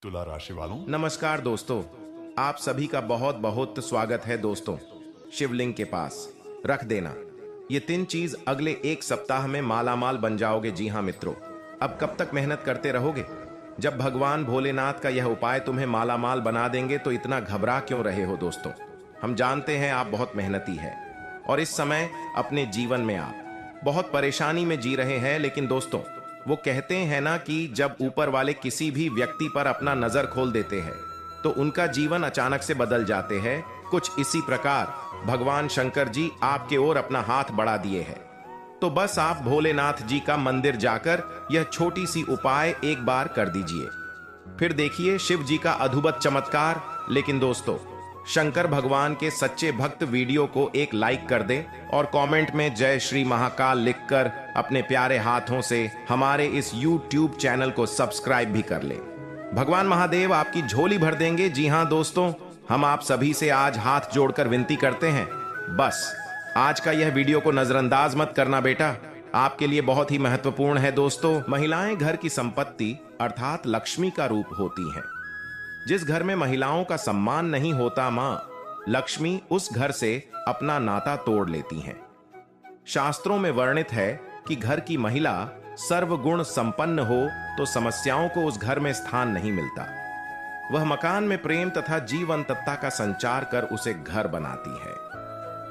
तुला राशि वालों, नमस्कार दोस्तों। आप सभी का बहुत बहुत स्वागत है दोस्तों। शिवलिंग के पास रख देना ये 3 चीज अगले 1 सप्ताह में मालामाल बन जाओगे। जी हाँ मित्रों, अब कब तक मेहनत करते रहोगे? जब भगवान भोलेनाथ का यह उपाय तुम्हें मालामाल बना देंगे तो इतना घबरा क्यों रहे हो दोस्तों? हम जानते हैं आप बहुत मेहनती है और इस समय अपने जीवन में आप बहुत परेशानी में जी रहे हैं। लेकिन दोस्तों, वो कहते हैं ना कि जब ऊपर वाले किसी भी व्यक्ति पर अपना नजर खोल देते हैं तो उनका जीवन अचानक से बदल जाते हैं। कुछ इसी प्रकार भगवान शंकर जी आपके ओर अपना हाथ बढ़ा दिए हैं। तो बस आप भोलेनाथ जी का मंदिर जाकर यह छोटी सी उपाय एक बार कर दीजिए, फिर देखिए शिव जी का अद्भुत चमत्कार। लेकिन दोस्तों, शंकर भगवान के सच्चे भक्त वीडियो को एक लाइक कर दें और कमेंट में जय श्री महाकाल लिखकर अपने प्यारे हाथों से हमारे इस YouTube चैनल को सब्सक्राइब भी कर ले। भगवान महादेव आपकी झोली भर देंगे। जी हां दोस्तों, हम आप सभी से आज हाथ जोड़कर विनती करते हैं, बस आज का यह वीडियो को नजरअंदाज मत करना बेटा, आपके लिए बहुत ही महत्वपूर्ण है। दोस्तों, महिलाएं घर की संपत्ति अर्थात लक्ष्मी का रूप होती हैं। जिस घर में महिलाओं का सम्मान नहीं होता, मां लक्ष्मी उस घर से अपना नाता तोड़ लेती हैं। शास्त्रों में वर्णित है कि घर की महिला सर्वगुण संपन्न हो तो समस्याओं को उस घर में स्थान नहीं मिलता। वह मकान में प्रेम तथा जीवंतता का संचार कर उसे घर बनाती है।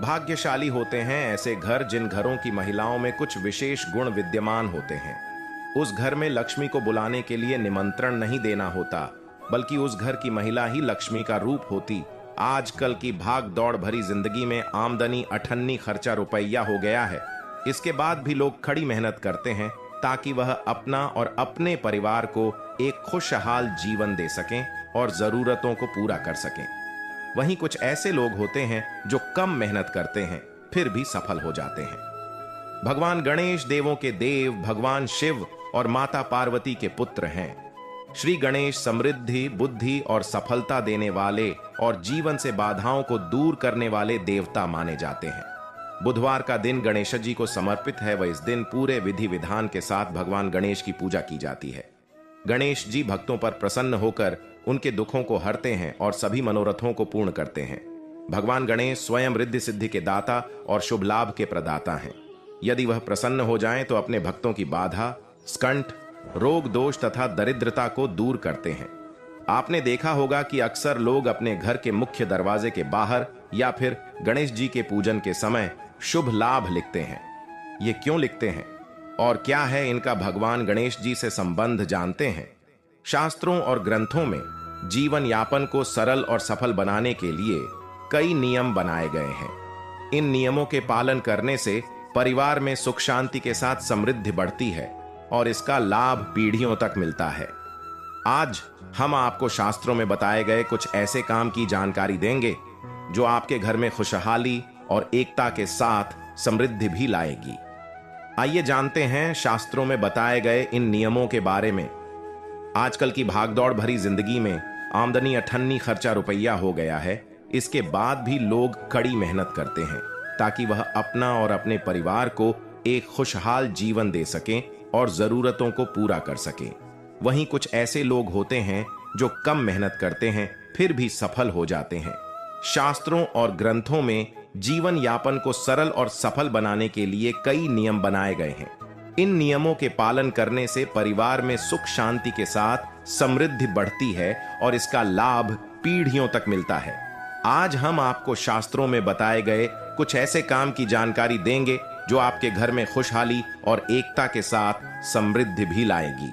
भाग्यशाली होते हैं ऐसे घर जिन घरों की महिलाओं में कुछ विशेष गुण विद्यमान होते हैं। उस घर में लक्ष्मी को बुलाने के लिए निमंत्रण नहीं देना होता, बल्कि उस घर की महिला ही लक्ष्मी का रूप होती। आजकल की भाग दौड़ भरी जिंदगी में आमदनी अठन्नी खर्चा रुपया हो गया है। इसके बाद भी लोग खड़ी मेहनत करते हैं ताकि वह अपना और अपने परिवार को एक खुशहाल जीवन दे सकें और जरूरतों को पूरा कर सकें। वहीं कुछ ऐसे लोग होते हैं जो कम मेहनत करते हैं फिर भी सफल हो जाते हैं। भगवान गणेश देवों के देव, भगवान शिव और माता पार्वती के पुत्र हैं। श्री गणेश समृद्धि, बुद्धि और सफलता देने वाले और जीवन से बाधाओं को दूर करने वाले देवता माने जाते हैं। बुधवार का दिन गणेश जी को समर्पित है व इस दिन पूरे विधि विधान के साथ भगवान गणेश की पूजा की जाती है। गणेश जी भक्तों पर प्रसन्न होकर उनके दुखों को हरते हैं और सभी मनोरथों को पूर्ण करते हैं। भगवान गणेश स्वयं रिद्धि सिद्धि के दाता और शुभ लाभ के प्रदाता हैं। यदि वह प्रसन्न हो जाएं तो अपने भक्तों की बाधा, स्कंठ, रोग दोष तथा दरिद्रता को दूर करते हैं। आपने देखा होगा कि अक्सर लोग अपने घर के मुख्य दरवाजे के बाहर या फिर गणेश जी के पूजन के समय शुभ लाभ लिखते हैं। ये क्यों लिखते हैं और क्या है इनका भगवान गणेश जी से संबंध जानते हैं? शास्त्रों और ग्रंथों में जीवन यापन को सरल और सफल बनाने के लिए कई नियम बनाए गए हैं। इन नियमों के पालन करने से परिवार में सुख शांति के साथ समृद्धि बढ़ती है और इसका लाभ पीढ़ियों तक मिलता है। आज हम आपको शास्त्रों में बताए गए कुछ ऐसे काम की जानकारी देंगे जो आपके घर में खुशहाली और एकता के साथ समृद्धि भी लाएगी। आइए जानते हैं शास्त्रों में बताए गए इन नियमों के बारे में। आजकल की भागदौड़ भरी जिंदगी में आमदनी अठन्नी खर्चा रुपया हो गया है। इसके बाद भी लोग कड़ी मेहनत करते हैं ताकि वह अपना और अपने परिवार को एक खुशहाल जीवन दे सकें और जरूरतों को पूरा कर सकें। वहीं कुछ ऐसे लोग होते हैं जो कम मेहनत करते हैं फिर भी सफल हो जाते हैं। शास्त्रों और ग्रंथों में जीवन यापन को सरल और सफल बनाने के लिए कई नियम बनाए गए हैं। इन नियमों के पालन करने से परिवार में सुख शांति के साथ समृद्धि बढ़ती है और इसका लाभ पीढ़ियों तक मिलता है। आज हम आपको शास्त्रों में बताए गए कुछ ऐसे काम की जानकारी देंगे जो आपके घर में खुशहाली और एकता के साथ समृद्धि भी लाएगी।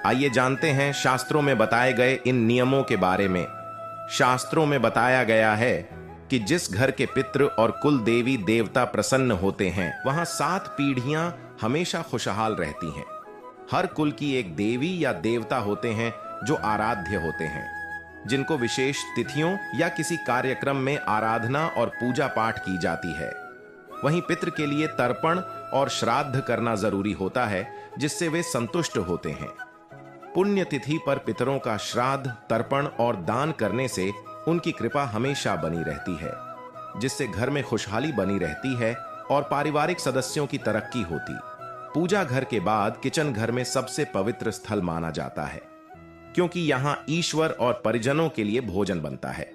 आइए जानते हैं शास्त्रों में बताए गए इन नियमों के बारे में। शास्त्रों में बताया गया है कि जिस घर के पितृ और कुल देवी देवता प्रसन्न होते हैं वहां 7 पीढ़ियां हमेशा खुशहाल रहती हैं। हर कुल की एक देवी या देवता होते हैं जो आराध्य होते हैं, जिनको विशेष तिथियों या किसी कार्यक्रम में आराधना और पूजा पाठ की जाती है। वहीं पितृ के लिए तर्पण और श्राद्ध करना जरूरी होता है जिससे वे संतुष्ट होते हैं। पुण्य तिथि पर पितरों का श्राद्ध, तर्पण और दान करने से उनकी कृपा हमेशा बनी रहती है, जिससे घर में खुशहाली बनी रहती है और पारिवारिक सदस्यों की तरक्की होती। पूजा घर के बाद किचन घर में सबसे पवित्र स्थल माना जाता है। क्योंकि यहां ईश्वर और परिजनों के लिए भोजन बनता है।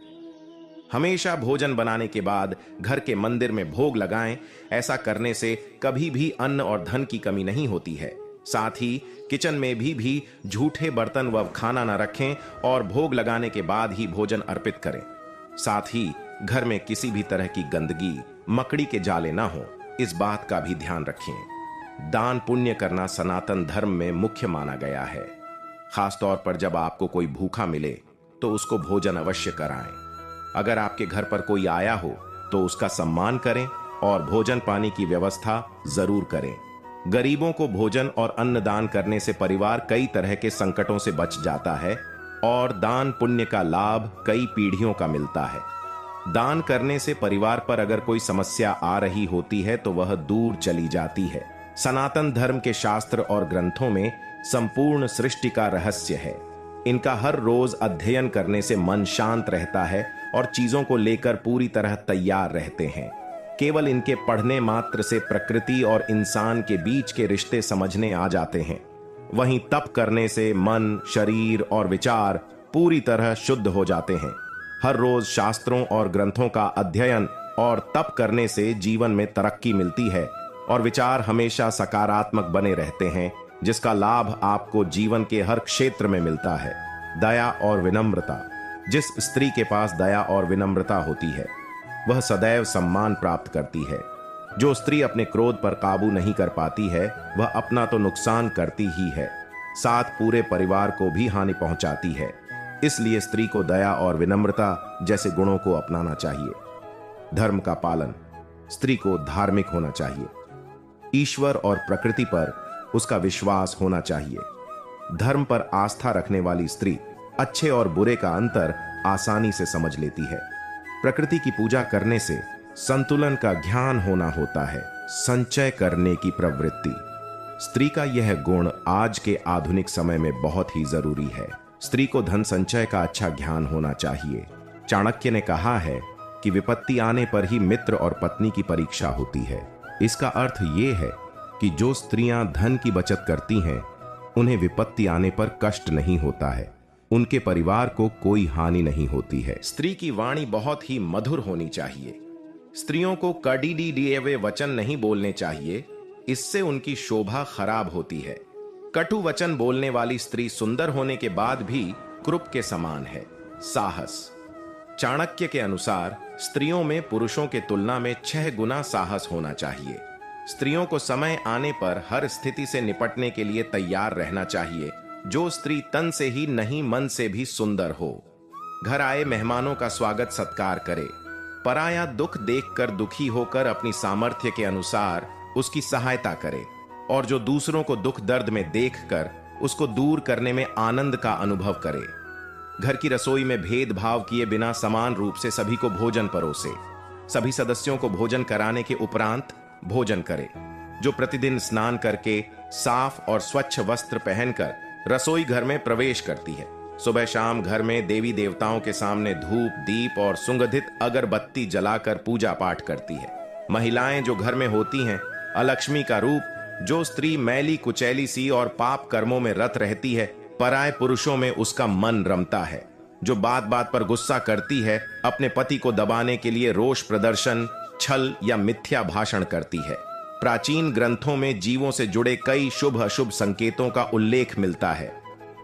हमेशा भोजन बनाने के बाद घर के मंदिर में भोग लगाएं। ऐसा करने से कभी भी अन्न और धन की कमी नहीं होती है। साथ ही किचन में भी झूठे बर्तन व खाना न रखें और भोग लगाने के बाद ही भोजन अर्पित करें। साथ ही घर में किसी भी तरह की गंदगी, मकड़ी के जाले ना हो, इस बात का भी ध्यान रखें। दान पुण्य करना सनातन धर्म में मुख्य माना गया है। खासतौर पर जब आपको कोई भूखा मिले तो उसको भोजन अवश्य कराएं। अगर आपके घर पर कोई आया हो तो उसका सम्मान करें और भोजन पानी की व्यवस्था जरूर करें। गरीबों को भोजन और अन्न दान करने से परिवार कई तरह के संकटों से बच जाता है और दान पुण्य का लाभ कई पीढ़ियों का मिलता है। दान करने से परिवार पर अगर कोई समस्या आ रही होती है तो वह दूर चली जाती है। सनातन धर्म के शास्त्र और ग्रंथों में संपूर्ण सृष्टि का रहस्य है। इनका हर रोज अध्ययन करने से मन शांत रहता है और चीजों को लेकर पूरी तरह तैयार रहते हैं। केवल इनके पढ़ने मात्र से प्रकृति और इंसान के बीच के रिश्ते समझने आ जाते हैं। वहीं तप करने से मन, शरीर और विचार पूरी तरह शुद्ध हो जाते हैं। हर रोज शास्त्रों और ग्रंथों का अध्ययन और तप करने से जीवन में तरक्की मिलती है और विचार हमेशा सकारात्मक बने रहते हैं, जिसका लाभ आपको जीवन के हर क्षेत्र में मिलता है। दया और विनम्रता। जिस स्त्री के पास दया और विनम्रता होती है वह सदैव सम्मान प्राप्त करती है। जो स्त्री अपने क्रोध पर काबू नहीं कर पाती है वह अपना तो नुकसान करती ही है, साथ पूरे परिवार को भी हानि पहुंचाती है। इसलिए स्त्री को दया और विनम्रता जैसे गुणों को अपनाना चाहिए। धर्म का पालन। स्त्री को धार्मिक होना चाहिए। ईश्वर और प्रकृति पर उसका विश्वास होना चाहिए। धर्म पर आस्था रखने वाली स्त्री अच्छे और बुरे का अंतर आसानी से समझ लेती है। प्रकृति की पूजा करने से संतुलन का ज्ञान होना होता है। संचय करने की प्रवृत्ति। स्त्री का यह गुण आज के आधुनिक समय में बहुत ही जरूरी है। स्त्री को धन संचय का अच्छा ज्ञान होना चाहिए। चाणक्य ने कहा है कि विपत्ति आने पर ही मित्र और पत्नी की परीक्षा होती है। इसका अर्थ यह है कि जो स्त्रियां धन की बचत करती हैं उन्हें विपत्ति आने पर कष्ट नहीं होता है, उनके परिवार को कोई हानि नहीं होती है। स्त्री की वाणी बहुत ही मधुर होनी चाहिए। स्त्रियों को कड़ीडी हुए वचन नहीं बोलने चाहिए, इससे उनकी शोभा खराब होती है। कटु वचन बोलने वाली स्त्री सुंदर होने के बाद भी क्रूप के समान है। साहस। चाणक्य के अनुसार स्त्रियों में पुरुषों के तुलना में 6 गुना साहस होना चाहिए। स्त्रियों को समय आने पर हर स्थिति से निपटने के लिए तैयार रहना चाहिए। जो स्त्री तन से ही नहीं मन से भी सुंदर हो। घर आए मेहमानों का स्वागत सत्कार करे। पराया दुख देखकर दुखी होकर अपनी सामर्थ्य के अनुसार उसकी सहायता करे और जो दूसरों को दुख दर्द में देखकर उसको दूर करने में आनंद का अनुभव करे। घर की रसोई में भेदभाव किए बिना समान रूप से सभी को भोजन परोसे। सभी सदस्यों को भोजन कराने के उपरांत भोजन करे। जो प्रतिदिन स्नान करके साफ और स्वच्छ वस्त्र पहनकर रसोई घर में प्रवेश करती है, सुबह शाम घर में देवी देवताओं के सामने धूप, दीप और सुगंधित अगरबत्ती जलाकर पूजा पाठ करती है। महिलाएं जो घर में होती हैं अलक्ष्मी का रूप। जो स्त्री मैली कुचैली सी और पाप कर्मों में रत रहती है, पराये पुरुषों में उसका मन रमता है। जो बात बात पर गुस्सा करती है, अपने पति को दबाने के लिए रोष प्रदर्शन, छल या मिथ्या भाषण करती है। प्राचीन ग्रंथों में जीवों से जुड़े कई शुभ अशुभ संकेतों का उल्लेख मिलता है।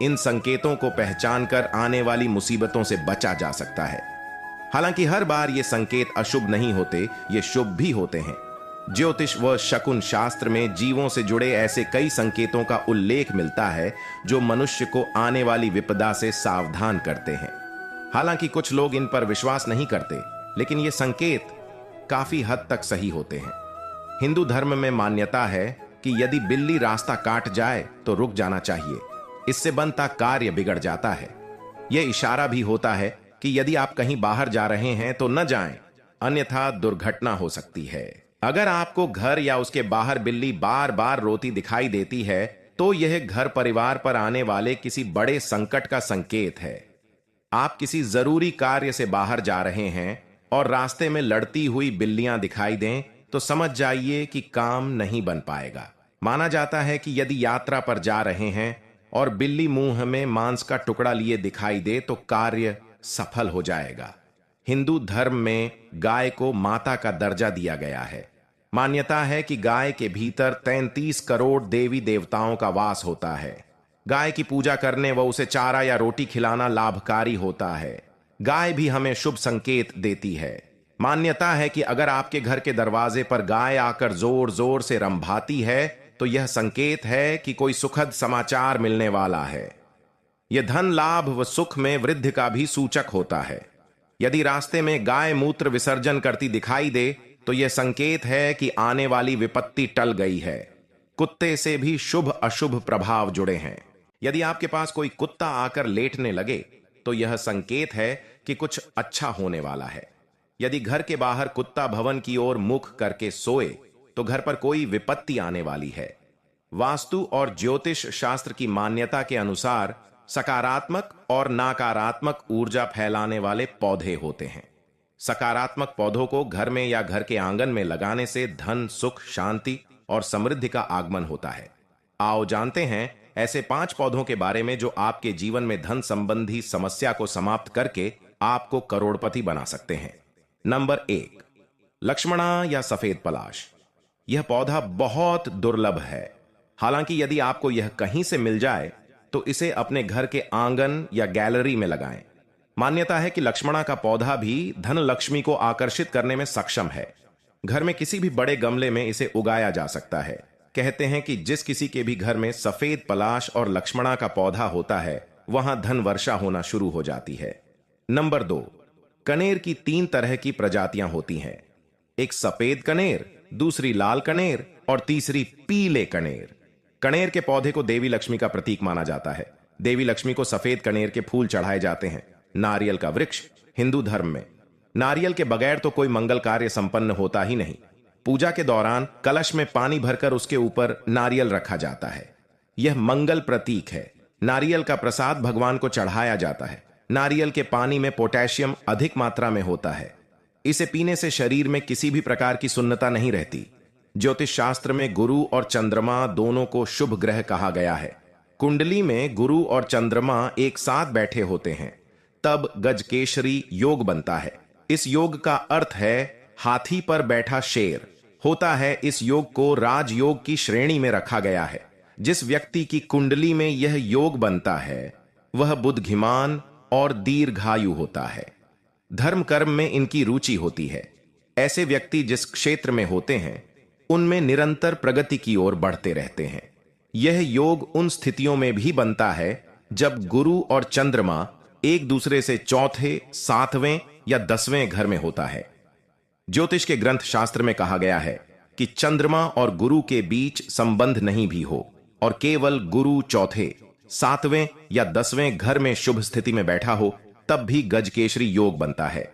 इन संकेतों को पहचानकर आने वाली मुसीबतों से बचा जा सकता है। हालांकि हर बार ये संकेत अशुभ नहीं होते, ये शुभ भी होते हैं। ज्योतिष व शकुन शास्त्र में जीवों से जुड़े ऐसे कई संकेतों का उल्लेख मिलता है जो मनुष्य को आने वाली विपदा से सावधान करते हैं। हालांकि कुछ लोग इन पर विश्वास नहीं करते, लेकिन ये संकेत काफी हद तक सही होते हैं। हिंदू धर्म में मान्यता है कि यदि बिल्ली रास्ता काट जाए तो रुक जाना चाहिए, इससे बनता कार्य बिगड़ जाता है। यह इशारा भी होता है कि यदि आप कहीं बाहर जा रहे हैं तो न जाएं, अन्यथा दुर्घटना हो सकती है। अगर आपको घर या उसके बाहर बिल्ली बार बार रोती दिखाई देती है तो यह घर परिवार पर आने वाले किसी बड़े संकट का संकेत है। आप किसी जरूरी कार्य से बाहर जा रहे हैं और रास्ते में लड़ती हुई बिल्लियां दिखाई दें तो समझ जाइए कि काम नहीं बन पाएगा। माना जाता है कि यदि यात्रा पर जा रहे हैं और बिल्ली मुंह में मांस का टुकड़ा लिए दिखाई दे तो कार्य सफल हो जाएगा। हिंदू धर्म में गाय को माता का दर्जा दिया गया है। मान्यता है कि गाय के भीतर 33 करोड़ देवी देवताओं का वास होता है। गाय की पूजा करने व उसे चारा या रोटी खिलाना लाभकारी होता है। गाय भी हमें शुभ संकेत देती है। मान्यता है कि अगर आपके घर के दरवाजे पर गाय आकर जोर जोर से रंभाती है तो यह संकेत है कि कोई सुखद समाचार मिलने वाला है। यह धन लाभ व सुख में वृद्धि का भी सूचक होता है। यदि रास्ते में गाय मूत्र विसर्जन करती दिखाई दे तो यह संकेत है कि आने वाली विपत्ति टल गई है। कुत्ते से भी शुभ अशुभ प्रभाव जुड़े हैं। यदि आपके पास कोई कुत्ता आकर लेटने लगे तो यह संकेत है कि कुछ अच्छा होने वाला है। यदि घर के बाहर कुत्ता भवन की ओर मुख करके सोए तो घर पर कोई विपत्ति आने वाली है। वास्तु और ज्योतिष शास्त्र की मान्यता के अनुसार सकारात्मक और नकारात्मक ऊर्जा फैलाने वाले पौधे होते हैं। सकारात्मक पौधों को घर में या घर के आंगन में लगाने से धन, सुख, शांति और समृद्धि का आगमन होता है। आओ जानते हैं ऐसे 5 पौधों के बारे में जो आपके जीवन में धन संबंधी समस्या को समाप्त करके आपको करोड़पति बना सकते हैं। नंबर 1, लक्ष्मणा या सफेद पलाश। यह पौधा बहुत दुर्लभ है। हालांकि यदि आपको यह कहीं से मिल जाए तो इसे अपने घर के आंगन या गैलरी में लगाएं। मान्यता है कि लक्ष्मणा का पौधा भी धन लक्ष्मी को आकर्षित करने में सक्षम है। घर में किसी भी बड़े गमले में इसे उगाया जा सकता है। कहते हैं कि जिस किसी के भी घर में सफेद पलाश और लक्ष्मणा का पौधा होता है वहां धन वर्षा होना शुरू हो जाती है। नंबर 2, कनेर की 3 तरह की प्रजातियां होती हैं। एक सफेद कनेर, दूसरी लाल कनेर और तीसरी पीले कनेर। कनेर के पौधे को देवी लक्ष्मी का प्रतीक माना जाता है। देवी लक्ष्मी को सफेद कनेर के फूल चढ़ाए जाते हैं। नारियल का वृक्ष। हिंदू धर्म में नारियल के बगैर तो कोई मंगल कार्य संपन्न होता ही नहीं। पूजा के दौरान कलश में पानी भरकर उसके ऊपर नारियल रखा जाता है। यह मंगल प्रतीक है। नारियल का प्रसाद भगवान को चढ़ाया जाता है। नारियल के पानी में पोटेशियम अधिक मात्रा में होता है। इसे पीने से शरीर में किसी भी प्रकार की सुन्नता नहीं रहती। ज्योतिष शास्त्र में गुरु और चंद्रमा दोनों को शुभ ग्रह कहा गया है। कुंडली में गुरु और चंद्रमा एक साथ बैठे होते हैं तब गजकेशरी योग बनता है। इस योग का अर्थ है हाथी पर बैठा शेर होता है। इस योग को राजयोग की श्रेणी में रखा गया है। जिस व्यक्ति की कुंडली में यह योग बनता है वह बुद्धिमान और दीर्घायु होता है। धर्म कर्म में इनकी रुचि होती है। ऐसे व्यक्ति जिस क्षेत्र में होते हैं उनमें निरंतर प्रगति की ओर बढ़ते रहते हैं। यह योग उन स्थितियों में भी बनता है जब गुरु और चंद्रमा एक दूसरे से चौथे, 7वें या 10वें घर में होता है। ज्योतिष के ग्रंथ शास्त्र में कहा गया है कि चंद्रमा और गुरु के बीच संबंध नहीं भी हो और केवल गुरु चौथे, 7वें या 10वें घर में शुभ स्थिति में बैठा हो तब भी गजकेशरी योग बनता है।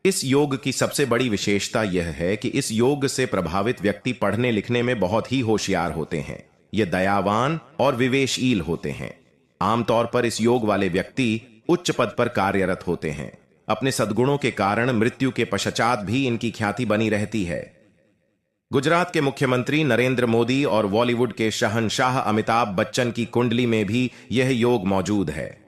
इस योग की सबसे बड़ी विशेषता यह है कि इस योग से प्रभावित व्यक्ति पढ़ने लिखने में बहुत ही होशियार होते हैं। ये दयावान और विवेकशील होते हैं। आमतौर पर इस योग वाले व्यक्ति उच्च पद पर कार्यरत होते हैं। अपने सद्गुणों के कारण मृत्यु के पश्चात भी इनकी ख्याति बनी रहती है। गुजरात के मुख्यमंत्री नरेंद्र मोदी और बॉलीवुड के शहंशाह अमिताभ बच्चन की कुंडली में भी यह योग मौजूद है।